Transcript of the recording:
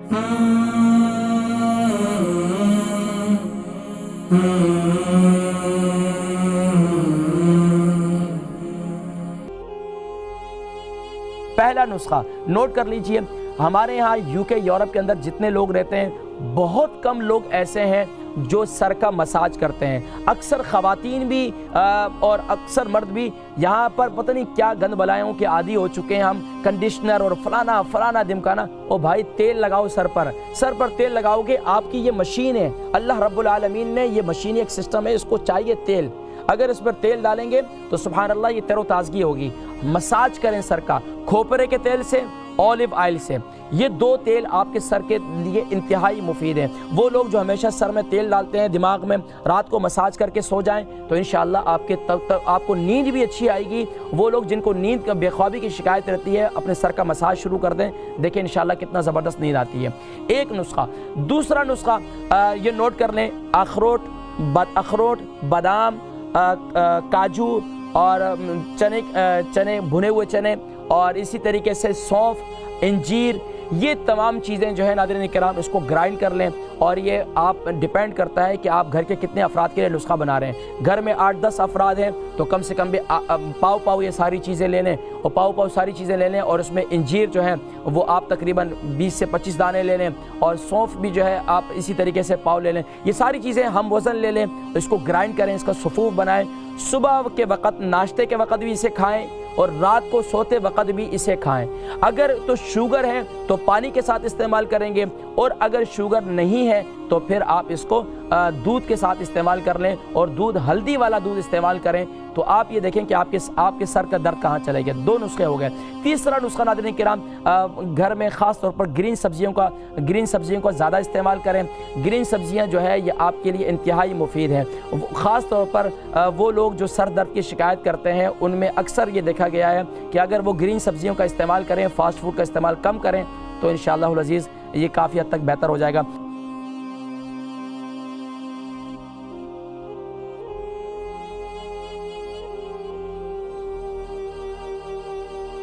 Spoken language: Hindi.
पहला नुस्खा नोट कर लीजिए। हमारे यहाँ यूके यूरोप के अंदर जितने लोग रहते हैं, बहुत कम लोग ऐसे हैं जो सर का मसाज करते हैं। अक्सर ख़वातीन भी और अक्सर मर्द भी यहाँ पर पता नहीं क्या गंद बलायों के आदी हो चुके हैं हम, कंडीशनर और फलाना फलाना दिमकाना। ओ भाई तेल लगाओ सर पर तेल लगाओगे, आपकी ये मशीन है, अल्लाह रब्बुल आलमीन ने ये मशीन एक सिस्टम है, इसको चाहिए तेल। अगर इस पर तेल डालेंगे तो सुभान अल्लाह ये तरोताज़गी होगी। मसाज करें सर का, खोपरे के तेल से, ऑलिव ऑयल से। ये दो तेल आपके सर के लिए इंतहाई मुफीद हैं। वो लोग जो हमेशा सर में तेल डालते हैं दिमाग में, रात को मसाज करके सो जाएं तो इंशाअल्लाह आपके तब आपको नींद भी अच्छी आएगी। वो लोग जिनको नींद का बेख्वाबी की शिकायत रहती है, अपने सर का मसाज शुरू कर दें, देखिए इंशाअल्लाह कितना ज़बरदस्त नींद आती है। एक नुस्खा। दूसरा नुस्खा ये नोट कर लें, अखरोट, बादाम, काजू और चने, भुने हुए चने, और इसी तरीके से सौंफ, इंजीर, ये तमाम चीज़ें जो है नाज़रीन किराम इसको ग्राइंड कर लें। और ये आप डिपेंड करता है कि आप घर के कितने अफराद के लिए नुस्खा बना रहे हैं। घर में 8-10 अफराद हैं तो कम से कम भी पाव ये सारी चीज़ें ले लें, और पाव सारी चीज़ें ले लें। और उसमें इंजीर जो है वो आप तकरीबन 20 से 25 दाने ले लें, और सौंफ भी जो है आप इसी तरीके से पाव ले लें। ये सारी चीज़ें हम वज़न ले लें, इसको ग्राइंड करें, इसका सफ़ूफ बनाएं। सुबह के वक़्त, नाश्ते के वक़्त भी इसे खाएँ और रात को सोते वक़्त भी इसे खाएं। अगर तो शुगर है तो पानी के साथ इस्तेमाल करेंगे, और अगर शुगर नहीं है तो फिर आप इसको दूध के साथ इस्तेमाल कर लें, और दूध हल्दी वाला दूध इस्तेमाल करें। तो आप ये देखें कि आपके सर का दर्द कहाँ चले गए। 2 नुस्खे हो गए। तीसरा नुस्खा नाज़रीन किराम, घर में ख़ास तौर पर ग्रीन सब्जियों का ज़्यादा इस्तेमाल करें। ग्रीन सब्जियां जो है ये आपके लिए इंतहाई मुफीद है। ख़ास तौर पर वो लोग जो सर दर्द की शिकायत करते हैं, उनमें अक्सर ये देखा गया है कि अगर वो ग्रीन सब्जियों का इस्तेमाल करें, फ़ास्ट फूड का इस्तेमाल कम करें, तो इंशाअल्लाह अज़ीज़ ये काफ़ी हद तक बेहतर हो जाएगा।